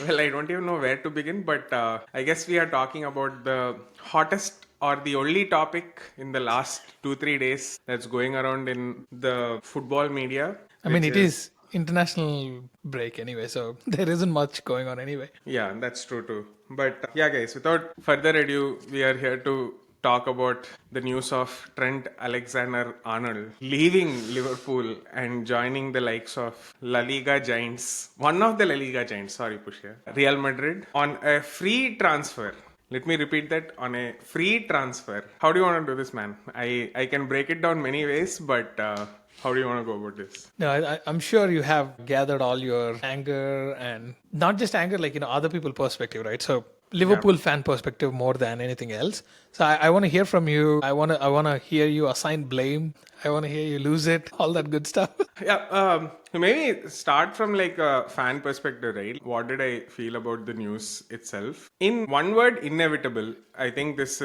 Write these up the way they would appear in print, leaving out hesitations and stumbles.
Well, I don't even know where to begin, but I guess we are talking about the hottest or the only topic in the last 2-3 days that's going around in the football media, I mean, which it is, is international break anyway, so there isn't much going on anyway. yeah, that's true too. But yeah, guys, without further ado, we are here to talk about the news of Trent Alexander-Arnold leaving Liverpool and joining the likes of La Liga giants, one of the La Liga giants, sorry Pushya, Real Madrid, on a free transfer. Let me repeat that, on a free transfer. How do you want to do this, man? I can break it down many ways, but how do you want to go about this? No, I'm sure you have gathered all your anger and not just anger, like, other people perspective, right? So Yeah. Liverpool fan perspective more than anything else. So I want to hear from you. I want to hear you assign blame. I want to hear you lose it, all that good stuff. Yeah, maybe start from like a fan perspective, right? What did I feel about the news itself? In one word, inevitable. I think this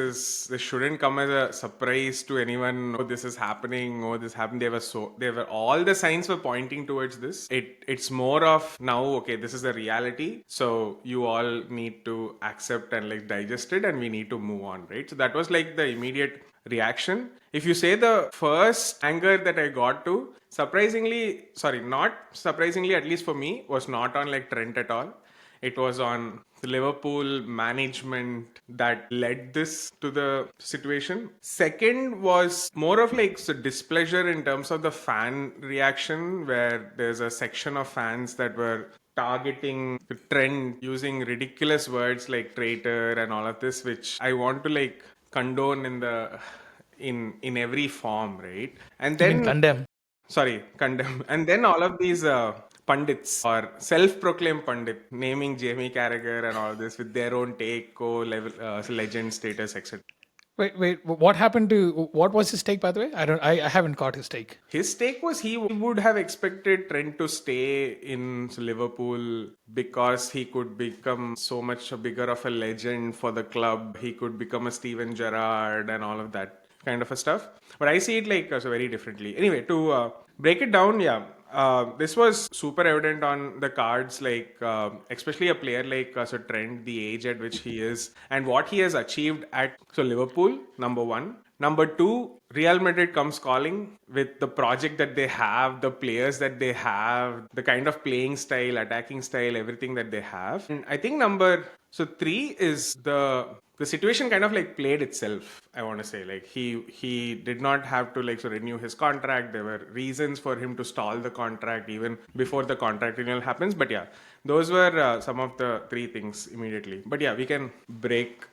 shouldn't come as a surprise to anyone. Oh, this is happening. Oh, this happened. They were all the signs were pointing towards this. It's more of now. Okay, this is the reality. So you all need to accept and like digest it, and we need to move on, right? So that was like the immediate reaction. If you say the first anger that I got to, not surprisingly, at least for me, was not on like Trent at all. It was on the Liverpool management that led this to the situation. Second was more of like so displeasure in terms of the fan reaction, where there's a section of fans that were targeting the Trent using ridiculous words like traitor and all of this, which I want to like condone in every form, right? And You mean then condemn? sorry, condemn. And then all of these pundits or self-proclaimed pundit naming Jamie Carragher and all this with their own take, level, legend status, etc. Wait. What happened to what was his take, by the way? I haven't caught his take. His take was he would have expected Trent to stay in Liverpool because he could become so much bigger of a legend for the club. He could become a Steven Gerrard and all of that kind of a stuff. But I see it like so very differently. Anyway, to break it down, yeah. This was super evident on the cards, like especially a player like so Trent, the age at which he is, and what he has achieved at so Liverpool. Number one, number two, Real Madrid comes calling with the project that they have, the players that they have, the kind of playing style, attacking style, everything that they have. And I think number so three is the situation kind of like played itself. I want to say like he did not have to like so renew his contract. There were reasons for him to stall the contract even before the contract renewal happens. But yeah, those were some of the three things immediately. But yeah, we can break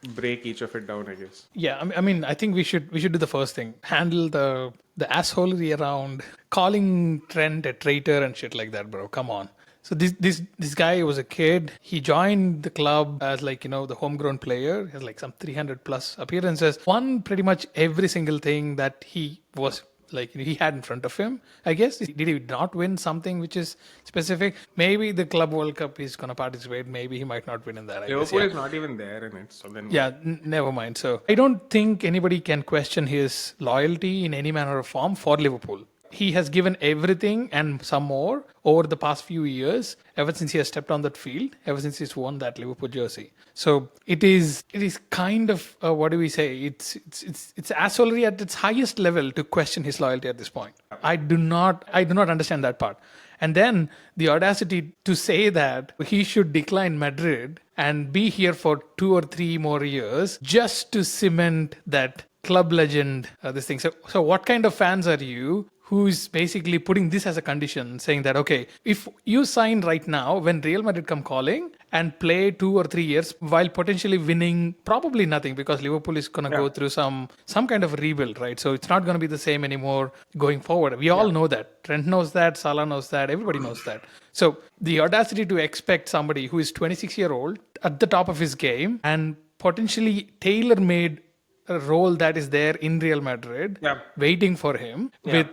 each of it down, I guess. Yeah, I mean, I think we should do the first thing. Handle the assholery around calling Trent a traitor and shit like that, bro. Come on. So this guy was a kid. He joined the club as like the homegrown player. He has like some 300 plus appearances. Won pretty much every single thing that he was like he had in front of him. I guess did he not win something which is specific? Maybe the Club World Cup he's gonna participate. Maybe he might not win in that. I guess. Liverpool Yeah. is not even there in it. So then Yeah, never mind. So I don't think anybody can question his loyalty in any manner or form for Liverpool. He has given everything and some more over the past few years, ever since he has stepped on that field, ever since he's worn that Liverpool jersey. So it is kind of what do we say? It's asshole at its highest level to question his loyalty at this point. I do not understand that part. And then the audacity to say that he should decline Madrid and be here for 2 or 3 more years just to cement that club legend, this thing. So what kind of fans are you who's basically putting this as a condition, saying that, okay, if you sign right now when Real Madrid come calling and play 2 or 3 years while potentially winning probably nothing because Liverpool is going to yeah. go through some kind of rebuild, right? So it's not going to be the same anymore going forward. We all know that. Trent knows that, Salah knows that, everybody knows that. So the audacity to expect somebody who is 26-year-old at the top of his game and potentially tailor-made a role that is there in Real Madrid, Yeah. waiting for him Yeah.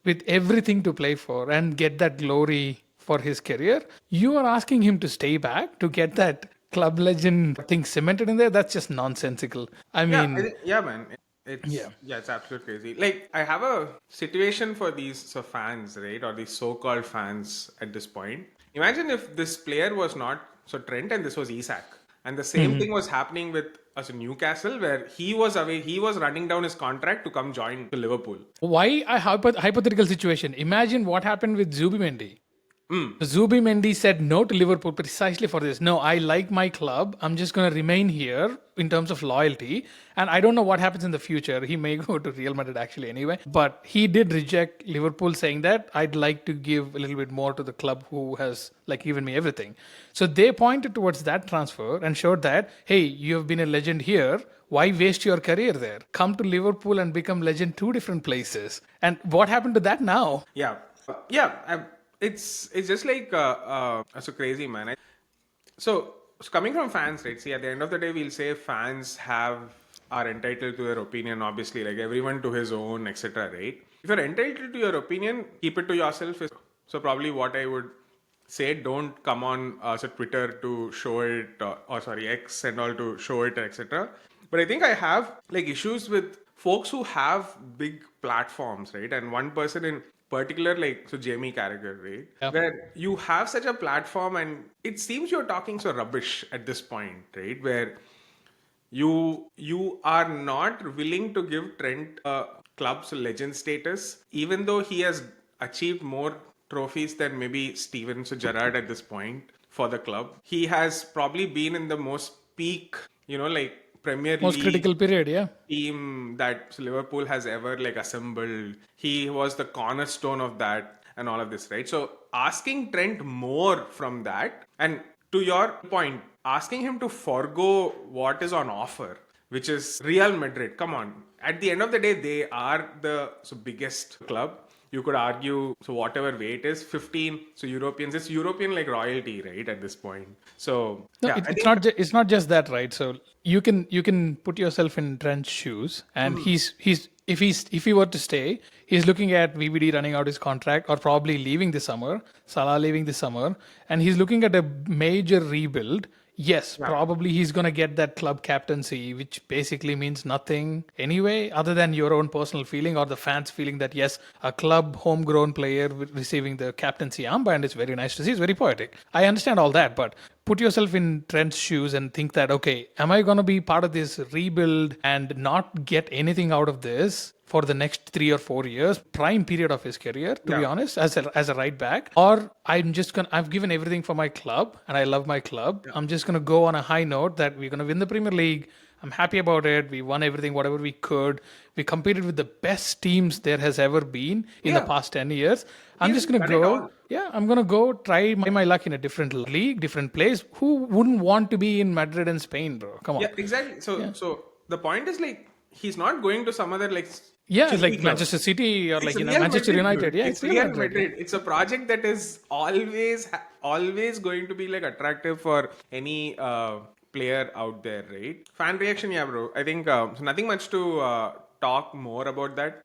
with everything to play for and get that glory for his career. You are asking him to stay back to get that club legend thing cemented in there. That's just nonsensical. I Yeah, mean, yeah, man. yeah. It's absolutely crazy. Like I have a situation for these fans, right, or these so-called fans at this point. Imagine if this player was not so Trent, and this was Isak. And the same thing was happening with us in Newcastle, where he was away, he was running down his contract to come join to Liverpool. Why a hypothetical situation? Imagine what happened with Zubimendi. Zubimendi said no to Liverpool precisely for this. No, I like my club. I'm just going to remain here in terms of loyalty. And I don't know what happens in the future. He may go to Real Madrid actually anyway. But he did reject Liverpool, saying that I'd like to give a little bit more to the club who has like given me everything. So they pointed towards that transfer and showed that, hey, you have been a legend here. Why waste your career there? Come to Liverpool and become legend two different places. And what happened to that now? Yeah, it's just like so crazy, man. So coming from fans, right? See, at the end of the day, we'll say fans are entitled to their opinion. Obviously, like everyone to his own, etc. Right? If you're entitled to your opinion, keep it to yourself. So probably what I would say, don't come on so Twitter to show it, or sorry, X and all to show it, etc. But I think I have like issues with folks who have big platforms, right? And one person in particular, like so Jamie Carragher, right? Yeah. Where you have such a platform, and it seems you're talking so rubbish at this point, right? Where you are not willing to give Trent a club's legend status, even though he has achieved more trophies than maybe Steven Gerrard at this point for the club. He has probably been in the most peak, like Premier Most League critical period, yeah. team that Liverpool has ever like assembled. He was the cornerstone of that and all of this, right? So asking Trent more from that, and to your point, asking him to forego what is on offer, which is Real Madrid. Come on. At the end of the day, they are the biggest club. You could argue, so whatever way it is, 15. So Europeans, it's European like royalty, right? At this point. So No, yeah, it's not. It's not just that, right? So you can put yourself in Trent's shoes, and if he were to stay, he's looking at VVD running out his contract or probably leaving this summer, Salah leaving this summer, and he's looking at a major rebuild. Yes, probably he's going to get that club captaincy, which basically means nothing anyway, other than your own personal feeling or the fans feeling that, yes, a club homegrown player receiving the captaincy armband is very nice to see. It's very poetic. I understand all that, but put yourself in Trent's shoes and think that, okay, am I going to be part of this rebuild and not get anything out of this for the next 3 or 4 years, prime period of his career, to be honest, as a right back? Or I've given everything for my club and I love my club. I'm just going to go on a high note that we're going to win the Premier League. I'm happy about it. We won everything, whatever we could. We competed with the best teams there has ever been in the past 10 years. I'm just going to go. Yeah, I'm going to go try my luck in a different league, different place. Who wouldn't want to be in Madrid and Spain, bro? Come on. Yeah, exactly. So the point is like, he's not going to some other like like club. Manchester City or It's like Real Manchester Madrid, United. dude. Yeah, It's Real Madrid. It's a project that is always going to be like attractive for any player out there, right? Fan reaction, yeah, bro. I think so nothing much to talk more about that.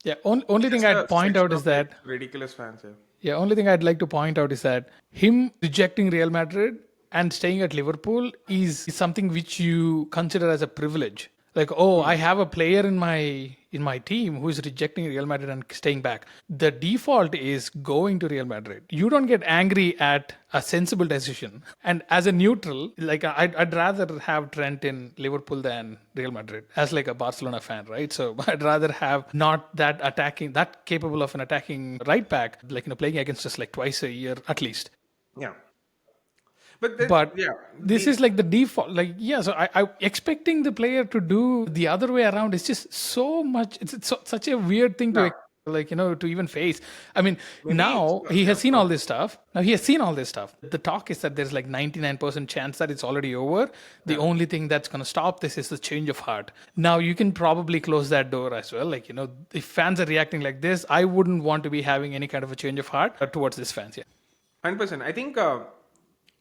Yeah, only thing Just I'd a point section out is of, like, that ridiculous fans. Yeah. Yeah, only thing I'd like to point out is that him rejecting Real Madrid and staying at Liverpool is something which you consider as a privilege. Like, oh, I have a player in my team who is rejecting Real Madrid and staying back. The default is going to Real Madrid. You don't get angry at a sensible decision. And as a neutral, like I'd rather have Trent in Liverpool than Real Madrid as like a Barcelona fan, right? So I'd rather have not that capable of an attacking right back, like playing against us like twice a year at least. Yeah. But then, But yeah, this is like the default. Like, yeah, so I expecting the player to do the other way around is just so much. It's such a weird thing to to even face. I mean, now he has seen all this stuff. Now he has seen all this stuff. The talk is that there's like 99% chance that it's already over. The only thing that's going to stop this is the change of heart. Now you can probably close that door as well. Like, if fans are reacting like this, I wouldn't want to be having any kind of a change of heart towards this fans. Yeah. 100%. I think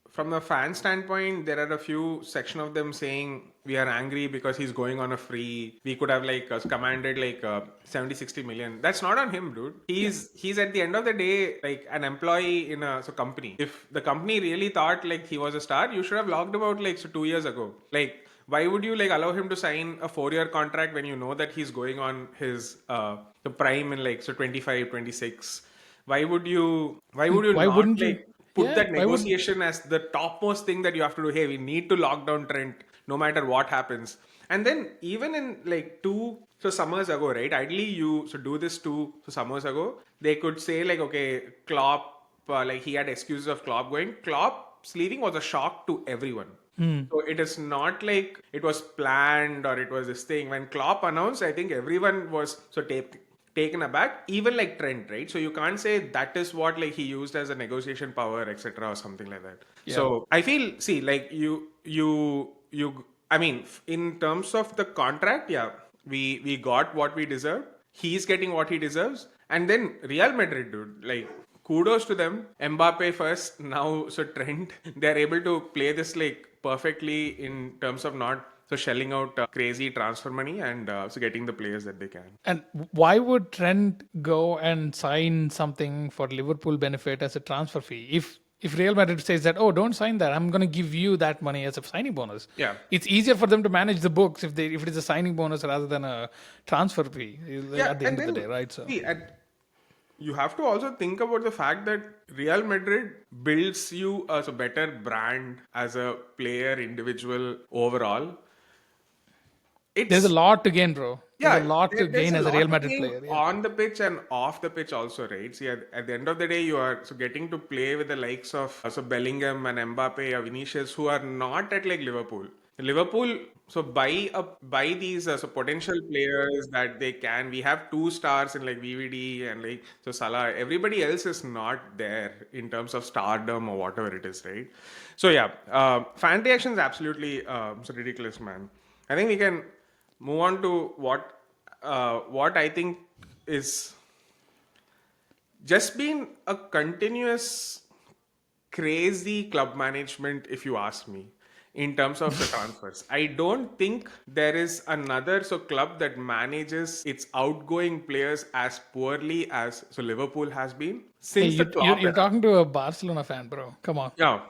from the fan standpoint, there are a few section of them saying we are angry because he's going on a free. We could have like commanded like 70-60 million. That's not on him, dude. He's at the end of the day like an employee in a company. If the company really thought like he was a star, you should have logged him out like 2 years ago. Like, why would you like allow him to sign a 4-year contract when you know that he's going on his the prime in like 25, 26? Why would you not wouldn't like? you? put Yeah, that why would negotiation as the topmost thing that you have to do. Hey, we need to lock down Trent no matter what happens. And then even in like summers ago, right? Ideally, you do this summers ago. They could say like, okay, Klopp, like he had excuses of Klopp going. Klopp's leaving was a shock to everyone. So it is not like it was planned or it was this thing. When Klopp announced, I think everyone was taken aback, even like Trent, right? So you can't say that is what like he used as a negotiation power, etc., or something like that. Yeah. So I feel, see, like I mean, in terms of the contract, yeah, we got what we deserve. He's getting what he deserves, and then Real Madrid, dude, like kudos to them. Mbappe first, now so Trent, they're able to play this like perfectly in terms of not so shelling out crazy transfer money and so getting the players that they can. And why would Trent go and sign something for Liverpool benefit as a transfer fee? If Real Madrid says that, oh, don't sign that, I'm going to give you that money as a signing bonus. Yeah. It's easier for them to manage the books if it is a signing bonus rather than a transfer fee Yeah, at the and end of the then day, right? So see, you have to also think about the fact that Real Madrid builds you as a better brand as a player, individual overall. there's a It's lot to gain, bro. There's a Yeah, lot to there's gain a as a Real lot to Madrid gain player. Yeah. on the pitch and off the pitch also, right? See, at the end of the day, you are so getting to play with the likes of so Bellingham and Mbappe or Vinicius, who are not at like Liverpool. Liverpool, so buy these so potential players that they can. We have two stars in like VVD and like so Salah. Everybody else is not there in terms of stardom or whatever it is, right? So yeah, fan reaction is absolutely so ridiculous, man. I think we can move on to what I think is just been a continuous crazy club management, if you ask me, in terms of the transfers. I don't think there is another so club that manages its outgoing players as poorly as so Liverpool has been Hey, since the Klopp you're era. talking to a Barcelona fan, bro. Come on. Yeah,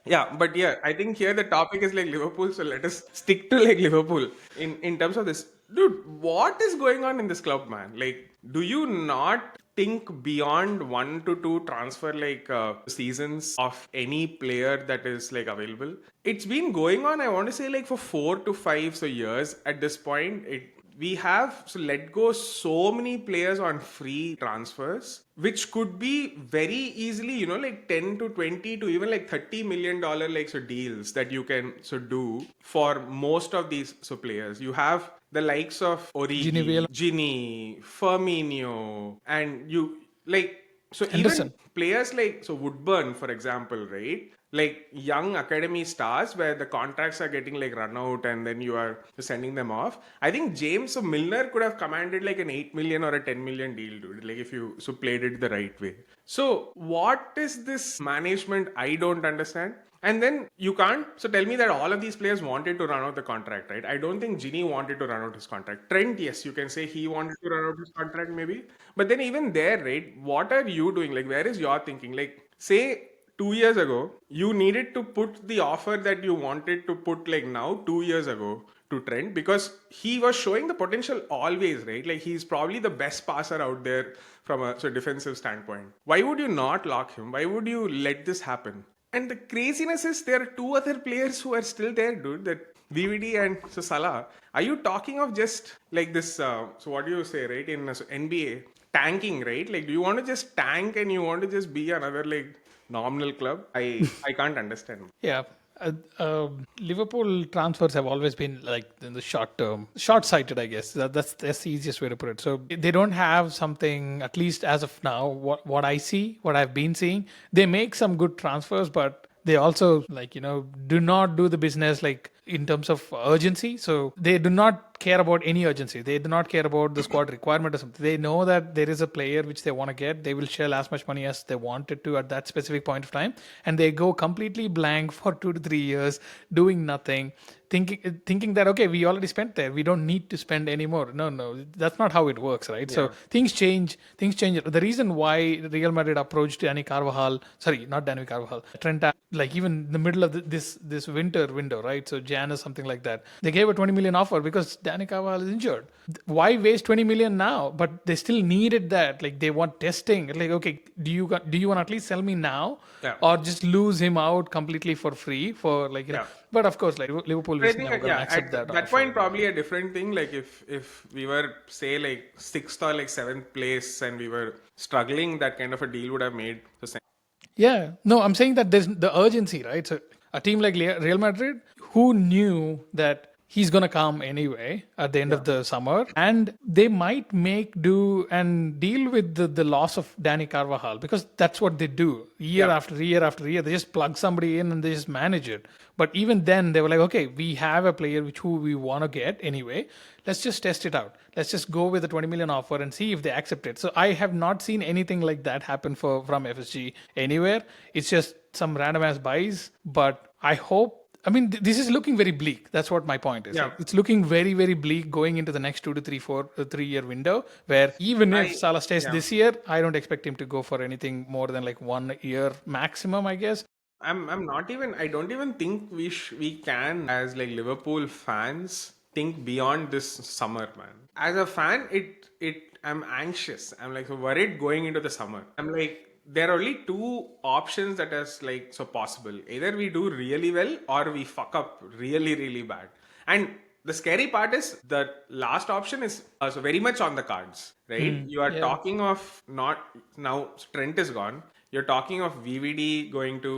yeah, but yeah, I think here the topic is like Liverpool, so let us stick to like Liverpool in terms of this. Dude, what is going on in this club, man? Like, do you not think beyond 1 to 2 transfer like seasons of any player that is like available? It's been going on, I want to say, like for 4 to 5 so years at this point. We have so let go so many players on free transfers, which could be very easily, like 10 to 20 to even like $30 million like so deals that you can so do for most of these so players. You have the likes of Origi, Gini Gini, Firmino, and you like so even Henderson. players like so Woodburn, for example, right? Like young academy stars where the contracts are getting like run out and then you are sending them off. I think James Milner could have commanded like an 8 million or a 10 million deal, dude. Like if you so played it the right way. So what is this management? I don't understand. And then you can't so tell me that all of these players wanted to run out the contract, right? I don't think Ginny wanted to run out his contract. Trent, yes, you can say he wanted to run out his contract maybe. But then even there, right? What are you doing? Like where is your thinking? Like say 2 years ago, you needed to put the offer that you wanted to put like now 2 years ago to Trent because he was showing the potential always, right? Like he's probably the best passer out there from a so defensive standpoint. Why would you not lock him? Why would you let this happen? And the craziness is there are two other players who are still there, dude. That VVD and so Salah. Are you talking of just like this? So what do you say, right? In so NBA tanking, right? Like, do you want to just tank and you want to just be another like nominal club? I can't understand. Yeah. Liverpool transfers have always been like in the short term, short sighted, I guess. That's the easiest way to put it. So they don't have something, at least as of now, what I see, what I've been seeing. They make some good transfers, but they also like, do not do the business like in terms of urgency. So they do not care about any urgency. They do not care about the squad requirement or something. They know that there is a player which they want to get. They will shell as much money as they wanted to at that specific point of time, and they go completely blank for 2 to 3 years, doing nothing, thinking that okay, we already spent there. We don't need to spend anymore. No, that's not how it works, right? So Yeah. things change. Things change. The reason why Real Madrid approached Dani Carvajal, sorry, not Dani Carvajal, Trent, like even in the middle of this winter window, right? So Jan or something like that. They gave a 20 million offer because Danny Carvajal is injured. Why waste 20 million now? But they still needed that. Like they want testing. Like, okay, do you want to at least sell me now, Yeah. or just lose him out completely for free for like? Yeah. But of course, like Liverpool But I is think never gonna accept at that that offer. point probably a different thing. Like if we were say like sixth or like seventh place and we were struggling, that kind of a deal would have made the sense. Yeah, no, I'm saying that there's the urgency, right? So a team like Real Madrid, who knew that he's gonna come anyway at the end Yeah. of the summer, and they might make do and deal with the loss of Danny Carvajal because that's what they do year Yeah. after year after year. They just plug somebody in and they just manage it. But even then, they were like, okay, we have a player who we want to get anyway. Let's just test it out. Let's just go with the 20 million offer and see if they accept it. So I have not seen anything like that happen from FSG anywhere. It's just some random ass buys. But I hope. I mean, this is looking very bleak. That's what my point is. Yeah. Like, it's looking very, very bleak going into the next 3 year window. Where even if I Salah stays yeah. this year, I don't expect him to go for anything more than like 1 year maximum, I guess. I'm not even I don't even think we can as like Liverpool fans think beyond this summer, man. As a fan, it I'm anxious. I'm like so worried going into the summer. I'm like there are only two options that is like so possible. Either we do really well or we fuck up really really bad. And the scary part is the last option is so very much on the cards, right? You are Yeah. talking of not now Trent is gone. You're talking of VVD going to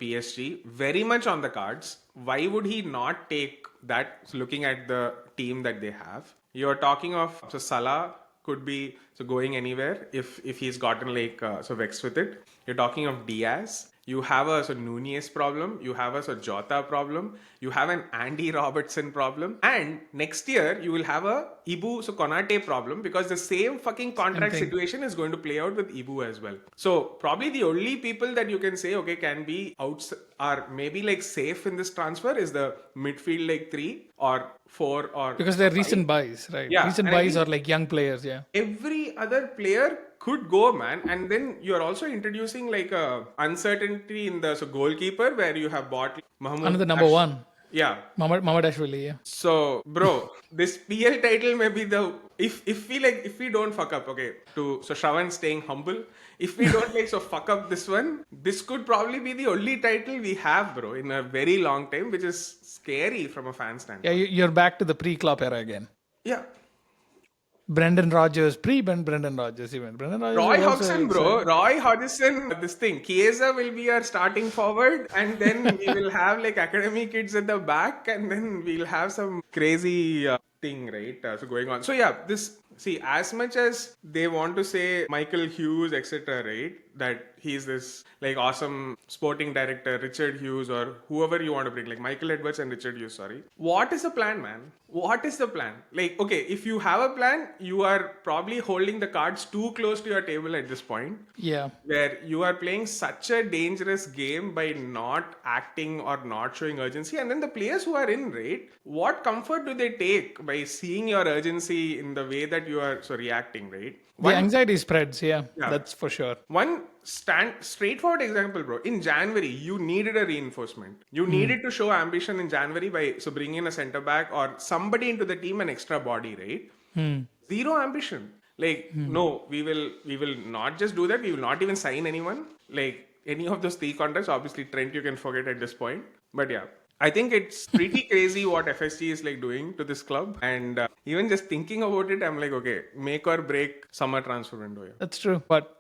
PSG, very much on the cards. Why would he not take that? So looking at the team that they have, you're talking of so Salah could be so going anywhere if he's gotten like so vexed with it. You're talking of Diaz. You have a so Nunez problem. You have a so Jota problem. You have an Andy Robertson problem. And next year you will have a Ibu so Konate problem because the same fucking contract thing. situation is going to play out with Ibu as well. So probably the only people that you can say okay can be out are maybe like safe in this transfer is the midfield like 3 or 4 or Because they're 5. recent buys, right? Yeah, Recent and I buys are think like young players, yeah. every other player could go, man. And then you're also introducing like a uncertainty in the so goalkeeper where you have bought Mahmoud Another number Ash. one, Yeah. Mamadashvili, yeah. So, bro, this PL title may be the if we don't fuck up, okay. To so Shravan staying humble. If we don't like so fuck up this one, this could probably be the only title we have, bro, in a very long time, which is scary from a fan Yeah, standpoint. you're back to the pre-Klopp era again. Yeah. Brendan Rodgers, pre-Brendan Rodgers even. Brendan Rodgers Roy was also Hodgson, bro. Roy Hodgson, this thing. Chiesa will be our starting forward, and then we will have like academy kids at the back, and then we'll have some crazy thing, right? So going on. So yeah, this see as much as they want to say Michael Hughes, etc., right? That he's this like awesome sporting director, Richard Hughes, or whoever you want to bring, like Michael Edwards and Richard Hughes. Sorry, what is the plan, man? What is the plan? Like, okay, if you have a plan, you are probably holding the cards too close to your table at this point yeah. where you are playing such a dangerous game by not acting or not showing urgency. And then the players who are in, right, what comfort do they take by seeing your urgency in the way that you are so reacting, right? The anxiety spreads, yeah, Yeah. that's for sure. One straightforward example, bro. In January, you needed a reinforcement. You needed to show ambition in January by so bringing in a center back or somebody into the team, an extra body, right? Zero ambition. Like no, we will not just do that. We will not even sign anyone. Like any of those 3 contracts. Obviously, Trent you can forget at this point. But yeah, I think it's pretty crazy what FSG is like doing to this club. And even just thinking about it, I'm like, okay, make or break summer transfer window. Yeah. That's true. But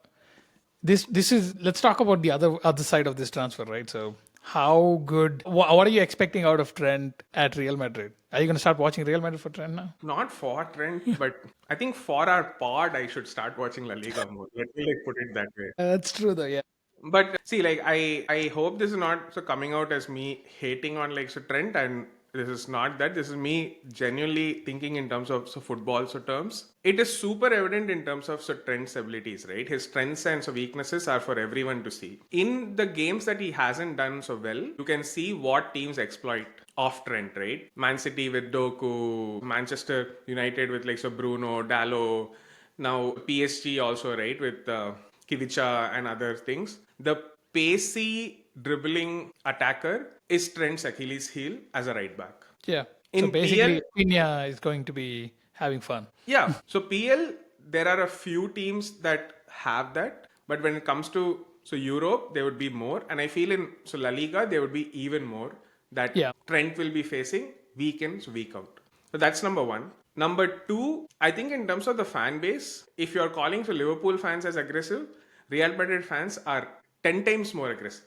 this is let's talk about the other side of this transfer, right? So how good what are you expecting out of Trent at Real Madrid? Are you going to start watching Real Madrid for Trent now? Not for Trent, but I think for our pod, I should start watching La Liga more. Let me like put it that way. That's true though, yeah. But see, like I hope this is not so coming out as me hating on like so Trent, and this is not that. This is me genuinely thinking in terms of so football so terms. It is super evident in terms of so Trent's abilities, right? His strengths and so weaknesses are for everyone to see. In the games that he hasn't done so well, you can see what teams exploit off Trent, right? Man City with Doku, Manchester United with like so Bruno, Dallo, now PSG also, right, with Kivicha and other things. The pacey dribbling attacker is Trent's Achilles heel as a right back. Yeah. So In PL, basically, Pina is going to be having fun. yeah. So PL, there are a few teams that have that, but when it comes to so Europe, there would be more, and I feel in so La Liga there would be even more that Yeah. Trent will be facing week in, so week out. So that's number one. Number two, I think in terms of the fan base, if you're calling so Liverpool fans as aggressive, Real Madrid fans are 10 times more aggressive.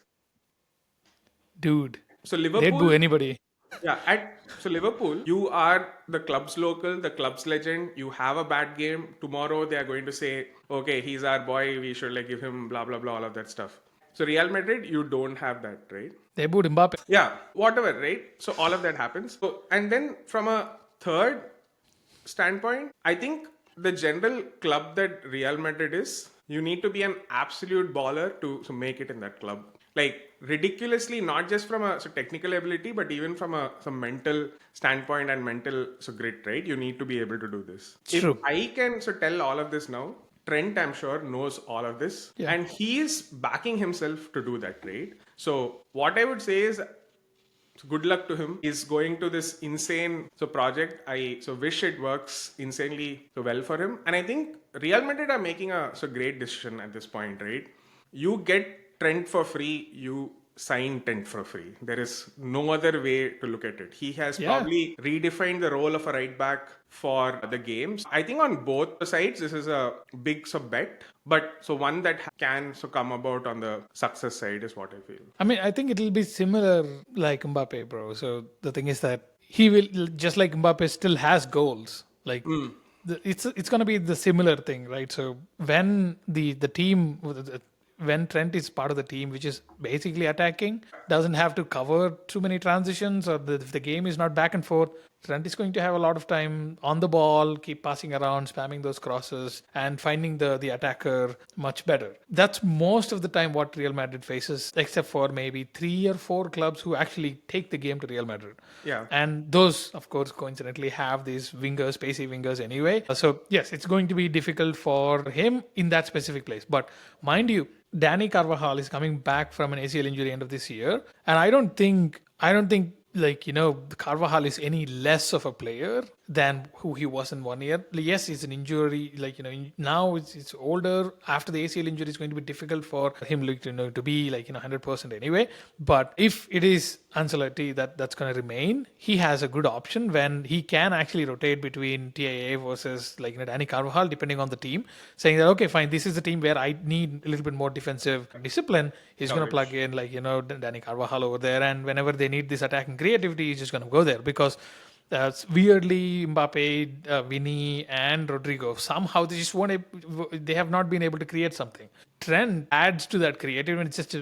Dude, So they'd boo Liverpool, anybody. yeah, so Liverpool, you are the club's local, the club's legend. You have a bad game tomorrow. They are going to say, okay, he's our boy. We should like give him blah blah blah all of that stuff. So Real Madrid, you don't have that, right? They booed Mbappe. Yeah, whatever, right? So all of that happens. So and then from a third standpoint, I think the general club that Real Madrid is, you need to be an absolute baller to so make it in that club. Like ridiculously, not just from a so technical ability, but even from a some mental standpoint and mental so grit, right? You need to be able to do this. It's If true. I can so tell all of this now, Trent, I'm sure, knows all of this, Yeah. and he is backing himself to do that, right? So what I would say is so good luck to him. He's going to this insane so project. I so wish it works insanely so well for him. And I think Real Madrid are making a so great decision at this point, right? You get Trent for free, you sign Trent for free. There is no other way to look at it. He has Yeah. probably redefined the role of a right back for the games. I think on both sides, this is a big so bet, but so one that can so come about on the success side is what I feel. I mean, I think it'll be similar like Mbappe, bro. So the thing is that he will, just like Mbappe still has goals. Like it's gonna be the similar thing, right? So when the team when Trent is part of the team, which is basically attacking, doesn't have to cover too many transitions, or if the game is not back and forth, Trent is going to have a lot of time on the ball, keep passing around, spamming those crosses, and finding the attacker much better. That's most of the time what Real Madrid faces, except for maybe 3 or 4 clubs who actually take the game to Real Madrid. Yeah. And those, of course, coincidentally have these wingers, pacey wingers anyway. So, yes, it's going to be difficult for him in that specific place. But mind you, Danny Carvajal is coming back from an ACL injury end of this year. And I don't think like Carvajal is any less of a player than who he was in one year. Yes, it's an injury, like now it's older. After the ACL injury, it's going to be difficult for him like to be like 100% anyway. But if it is Ancelotti that's going to remain, he has a good option when he can actually rotate between TIA versus like Danny Carvajal, depending on the team, saying that okay, fine, this is the team where I need a little bit more defensive discipline. He's going to plug Coverage. in like Danny Carvajal over there, and whenever they need this attacking creativity, he's just going to go there because weirdly, Mbappe, Vinny, and Rodrigo somehow they just they have not been able to create something. Trent adds to that creativity, and it's just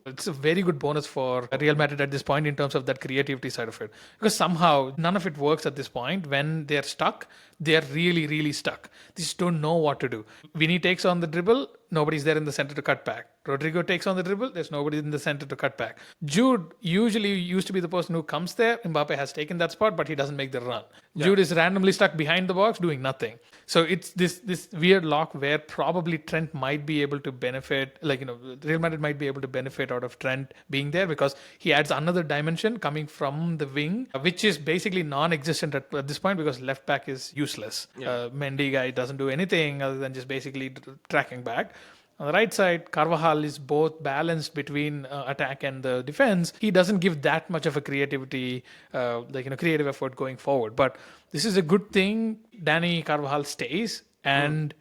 it's a very good bonus for Real Madrid at this point in terms of that creativity side of it. Because somehow none of it works at this point. When they're stuck, they're really, really stuck. They just don't know what to do. Vinny takes on the dribble, nobody's there in the center to cut back. Rodrigo takes on the dribble, there's nobody in the center to cut back. Jude usually used to be the person who comes there. Mbappe has taken that spot, but he doesn't make the run. Jude is randomly stuck behind the box doing nothing. So it's this weird lock where probably Trent might be able to benefit, Real Madrid might be able to benefit out of Trent being there because he adds another dimension coming from the wing, which is basically non-existent at this point because left back is useless. Mendy guy doesn't do anything other than just basically tracking back. On the right side, Carvajal is both balanced between attack and the defense. He doesn't give that much of a creativity, creative effort going forward. But this is a good thing. Danny Carvajal stays and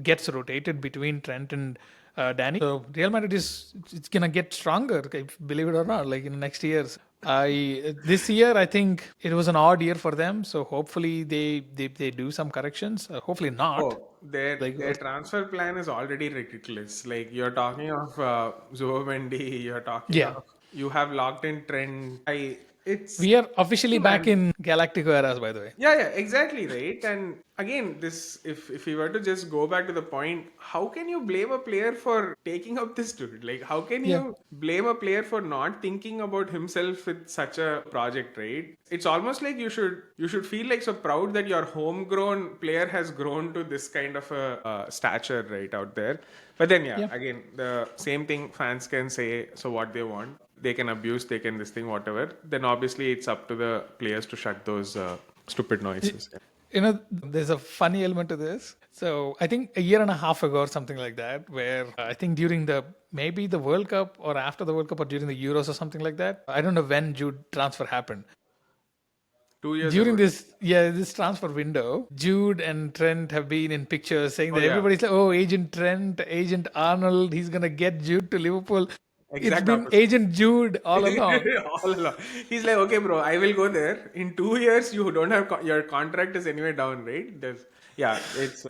gets rotated between Trent and Danny. So Real Madrid it's gonna get stronger, okay, believe it or not. Like in the next years, this year I think it was an odd year for them. So hopefully they do some corrections. Hopefully not. Oh, their Like their transfer plan is already ridiculous. Like you're talking of Zubomendi, you're talking yeah. of you have locked in Trent. I it's We are officially back man. in Galactico eras, by the way. Yeah, exactly, right. And again, this if we were to just go back to the point, how can you blame a player for taking up this dude? Like, how can Yeah. you blame a player for not thinking about himself with such a project, right? It's almost like you should feel like so proud that your homegrown player has grown to this kind of a stature right out there. But then, yeah, Yeah. again, the same thing fans can say so what they want. they can abuse, they can this thing, whatever, then obviously it's up to the players to shut those stupid noises. There's a funny element to this. So I think a year and a half ago or something like that, where I think during maybe the World Cup or after the World Cup or during the Euros or something like that. I don't know when Jude transfer happened. 2 years During ago. this transfer window, Jude and Trent have been in pictures saying that Yeah. everybody's like, oh, Agent Trent, Agent Arnold, he's gonna get Jude to Liverpool. It's Exact been opposite. Agent Jude all along. All along. He's like, okay, bro, I will go there. In 2 years, you don't have your contract is anyway down, right? Yeah, it's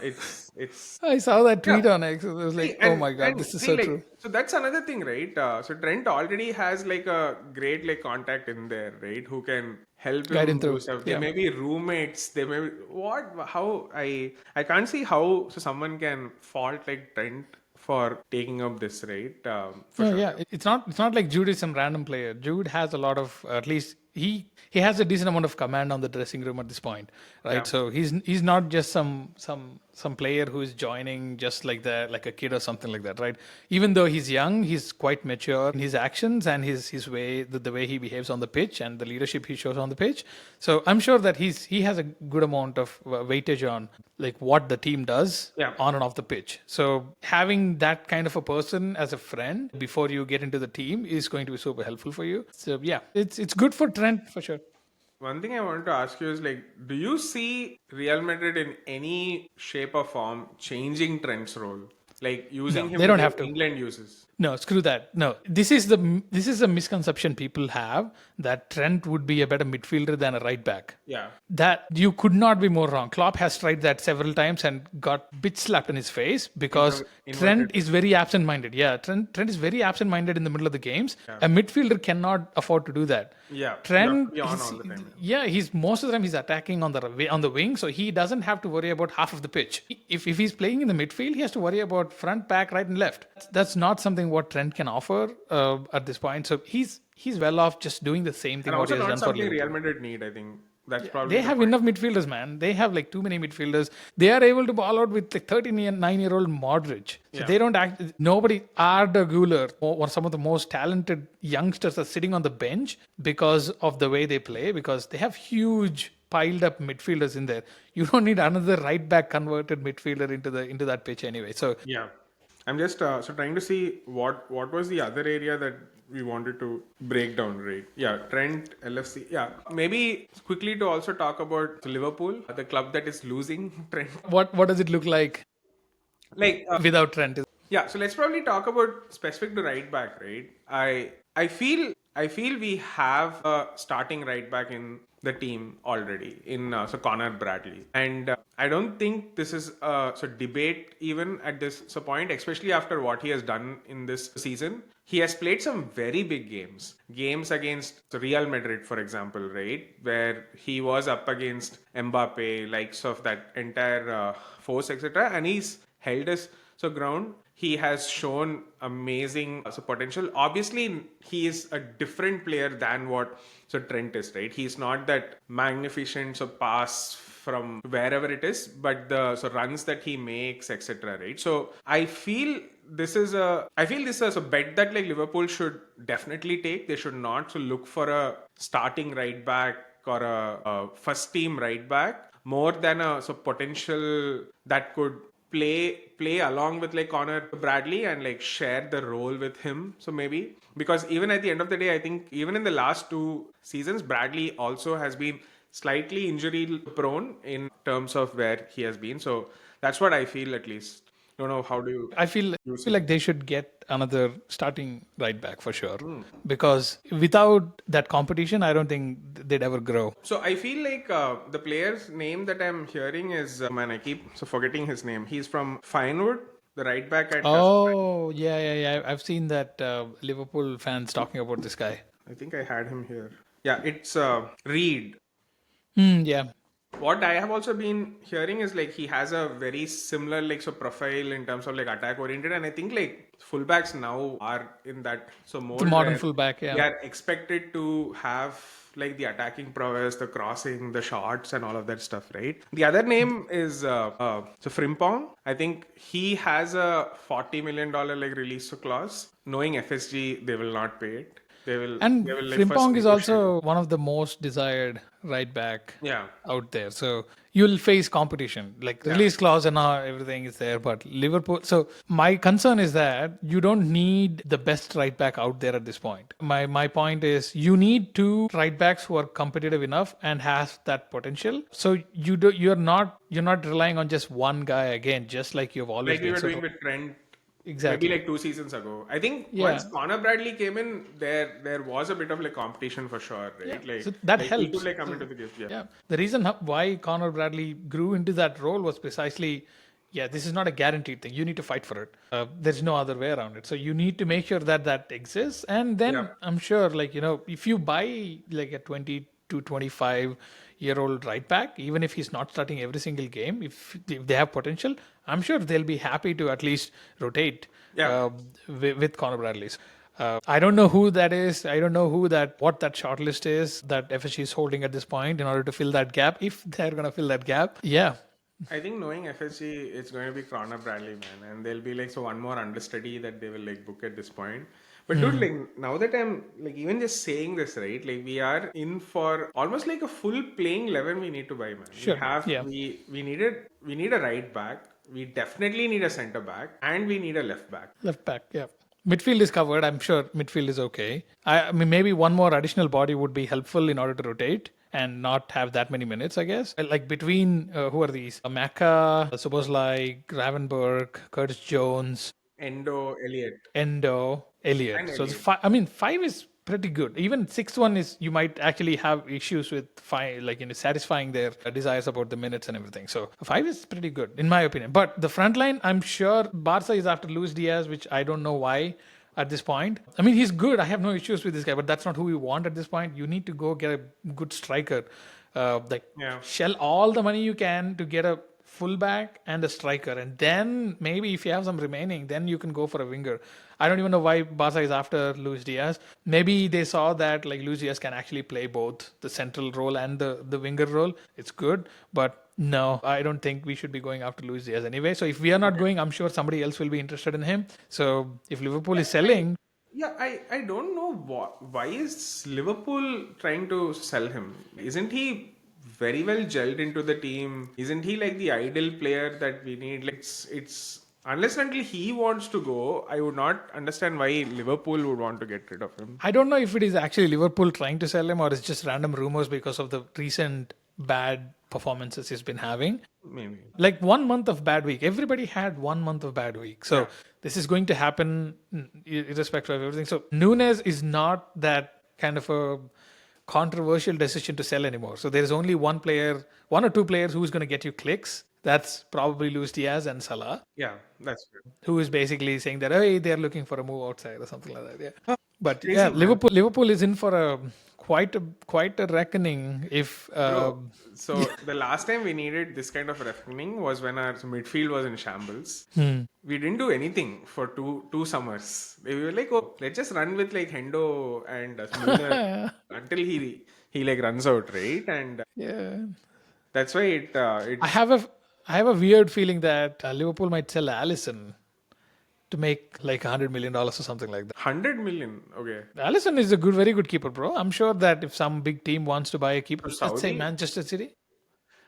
I saw that yeah. tweet on X. I was See, like, oh my god, this is see, so like, true. so that's another thing, right? So Trent already has like a great like contact in there, right? Who can help Guide him him do through. stuff. They Yeah. may be roommates. They may be, what? How I can't see how someone can fault like Trent for taking up this, right? For No, sure. yeah, it's not like Jude is some random player. Jude has a lot of at least he has a decent amount of command on the dressing room at this point, right? Yeah. So he's not just some player who is joining just like that, like a kid or something like that, right? Even though he's young, he's quite mature in his actions and his way, the way he behaves on the pitch and the leadership he shows on the pitch. So I'm sure that he has a good amount of weightage on like what the team does Yeah. on and off the pitch. So having that kind of a person as a friend before you get into the team is going to be super helpful for you. So yeah, it's good for Trent for sure. One thing I wanted to ask you is like, do you see Real Madrid in any shape or form changing Trent's role? Like using No, him they the don't way have to. England uses? No, screw that. No, this is a misconception people have that Trent would be a better midfielder than a right back. Yeah. That you could not be more wrong. Klopp has tried that several times and got bitch slapped in his face because Inverted. Trent is very absent-minded. Yeah, Trent is very absent-minded in the middle of the games. A midfielder cannot afford to do that. Yeah. You have to Trent, be on all the time. he's most of the time he's attacking on the wing, so he doesn't have to worry about half of the pitch. If he's playing in the midfield, he has to worry about front, back, right, and left. That's not something what Trent can offer at this point. So he's well off just doing the same thing And what he also has not done for something Liverpool. Real Madrid need, I think. That's probably They the have point. enough midfielders, man. They have like too many midfielders. They are able to ball out with like 39-year-old Modric. So Yeah. they don't act. Nobody, Arda Güler, or some of the most talented youngsters are sitting on the bench because of the way they play, because they have huge piled up midfielders in there. You don't need another right back converted midfielder into that pitch anyway. So Yeah. I'm just so trying to see what was the other area that we wanted to break down, right? Yeah, Trent, LFC. Yeah, maybe quickly to also talk about Liverpool, the club that is losing Trent. what does it look like Like, without Trent? yeah, so let's probably talk about specific to right back, right? I feel we have a starting right back in the team already in so Connor Bradley, and I don't think this is a so debate even at this so point, especially after what he has done in this season. He has played some very big games against Real Madrid, for example, right, where he was up against Mbappe, likes of that entire force, etc., and he's held his ground. He has shown amazing potential. Obviously, he is a different player than what Trent is, right? He's not that magnificent pass from wherever it is, but the runs that he makes, etc., right? So I feel this is a bet that like Liverpool should definitely take. They should not look for a starting right back or a first team right back more than a potential that could play along with like Connor Bradley and like share the role with him. So maybe because even at the end of the day, I think even in the last 2 seasons, Bradley also has been slightly injury prone in terms of where he has been. So that's what I feel at least. Don't know how do you I feel use feel it? like they should get another starting right back for sure. Because without that competition, I don't think they'd ever grow. So I feel like the player's name that I'm hearing is man, I keep forgetting his name. He's from Finewood, the right back at. Oh, yeah. I've seen that Liverpool fans talking about this guy. I think I had him here. Yeah, it's Reed. Yeah. What I have also been hearing is like he has a very similar like profile in terms of like attack oriented, and I think like fullbacks now are in that mold The modern where fullback, they yeah. are expected to have like the attacking prowess, the crossing, the shots, and all of that stuff, right? The other name is Frimpong. I think he has a $40 million like release clause. Knowing FSG, they will not pay it. And they will like first Frimpong is negotiate. also one of the most desired right back Yeah. out there. So you'll face competition. Like Yeah. release clause and all, everything is there. But Liverpool. So my concern is that you don't need the best right back out there at this point. My point is you need two right backs who are competitive enough and has that potential. So you're not relying on just one guy again, just like you've always Like we been. were doing So with Trent maybe exactly. like 2 seasons ago. I think once Yeah. Connor Bradley came in, there was a bit of like competition for sure, Yeah, right? so that Like he could helps. like come So, into the game. Yeah. yeah, the reason why Conor Bradley grew into that role was precisely, yeah, this is not a guaranteed thing. You need to fight for it. There's no other way around it. So you need to make sure that that exists, and Yeah. then I'm sure, like if you buy like a 20 to 25-year-old right back, even if he's not starting every single game, if they have potential, I'm sure they'll be happy to at least rotate Yeah. with Conor Bradley. I don't know who that is. I don't know what that shortlist is that FSG is holding at this point in order to fill that gap. If they're gonna fill that gap, yeah. I think knowing FSG, it's going to be Connor Bradley, man, and there'll be like so one more understudy that they will like book at this point. But dude, like now that I'm like even just saying this, right? Like we are in for almost like a full playing 11. We need to buy, man. We Sure. have Yeah. we need a right back. We definitely need a center back, and we need a left back. Left back. Yeah. Midfield is covered. I'm sure midfield is okay. I mean, maybe one more additional body would be helpful in order to rotate and not have that many minutes, I guess. Like between who are these? Maka, suppose like Gravenberg, Curtis Jones, Endo, Elliot, Endo, Elliot. and So it's Elliot. five. I mean, five is pretty good. Even sixth one is you might actually have issues with five, like satisfying their desires about the minutes and everything. So five is pretty good in my opinion. But the front line, I'm sure Barca is after Luis Diaz, which I don't know why at this point. I mean, he's good. I have no issues with this guy, but that's not who we want at this point. You need to go get a good striker. Like Yeah. shell all the money you can to get a fullback and a striker, and then maybe if you have some remaining, then you can go for a winger. I don't even know why Barca is after Luis Diaz. Maybe they saw that like Luis Diaz can actually play both the central role and the winger role. It's good, but no, I don't think we should be going after Luis Diaz anyway. So if we are not going, I'm sure somebody else will be interested in him. So if Liverpool is selling, Yeah, I don't know why is Liverpool trying to sell him? Isn't he very well gelled into the team? Isn't he like the ideal player that we need? Like it's unless and until he wants to go, I would not understand why Liverpool would want to get rid of him. I don't know if it is actually Liverpool trying to sell him or it's just random rumors because of the recent bad performances he's been having. Maybe. Like 1 month of bad week. Everybody had 1 month of bad week. So Yeah. this is going to happen irrespective of everything. So Nunes is not that kind of a controversial decision to sell anymore. So there's only one or two players who's going to get you clicks. That's probably Luis Diaz and Salah, Yeah, that's good. who is basically saying that hey, they're looking for a move outside or something like that. Yeah. But yeah, Crazy, man. Liverpool is in for a quite a reckoning if Bro, so the last time we needed this kind of reckoning was when our midfield was in shambles. We didn't do anything for two summers. We were like, oh, let's just run with like Hendo and Milner until he like runs out, right? And yeah. that's why it I have a weird feeling that Liverpool might sell Allison to make like $100 million or something like that. 100 million. Okay, Allison is a very good keeper, bro. I'm sure that if some big team wants to buy a keeper, to let's say Saudi. Manchester City.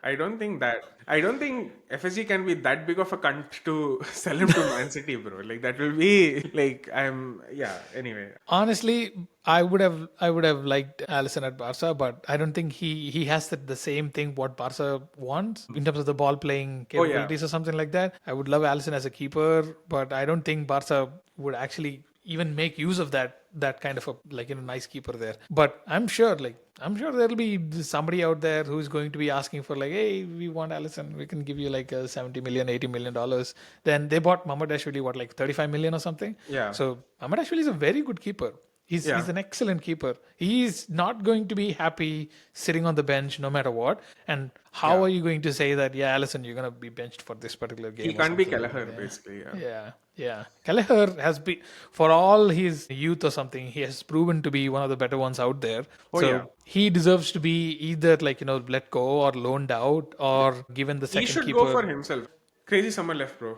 I don't think FSG can be that big of a cunt to sell him to Man City, bro. Like that will be like yeah. Anyway, Honestly, I would have liked Allison at Barca, but I don't think he has the same thing what Barca wants in terms of the ball playing oh yeah. capabilities or something like that. I would love Allison as a keeper, but I don't think Barca would actually even make use of that kind of a like nice keeper there. But I'm sure there'll be somebody out there who's going to be asking for like, hey, we want Allison, we can give you like a 70 million, $80 million. Then they bought Mamadashvili what like 35 million or something. Yeah. So Mamadashvili is a very good keeper. He's an excellent keeper. He's not going to be happy sitting on the bench no matter what. And how are you going to say that, yeah, Allison, you're going to be benched for this particular game? He or can't be something like Kelleher, that? basically. Yeah. Yeah. Kelleher has been, for all his youth or something, he has proven to be one of the better ones out there. So yeah. he deserves to be either let go or loaned out or given the He second should keeper. go for himself. Crazy summer left, bro.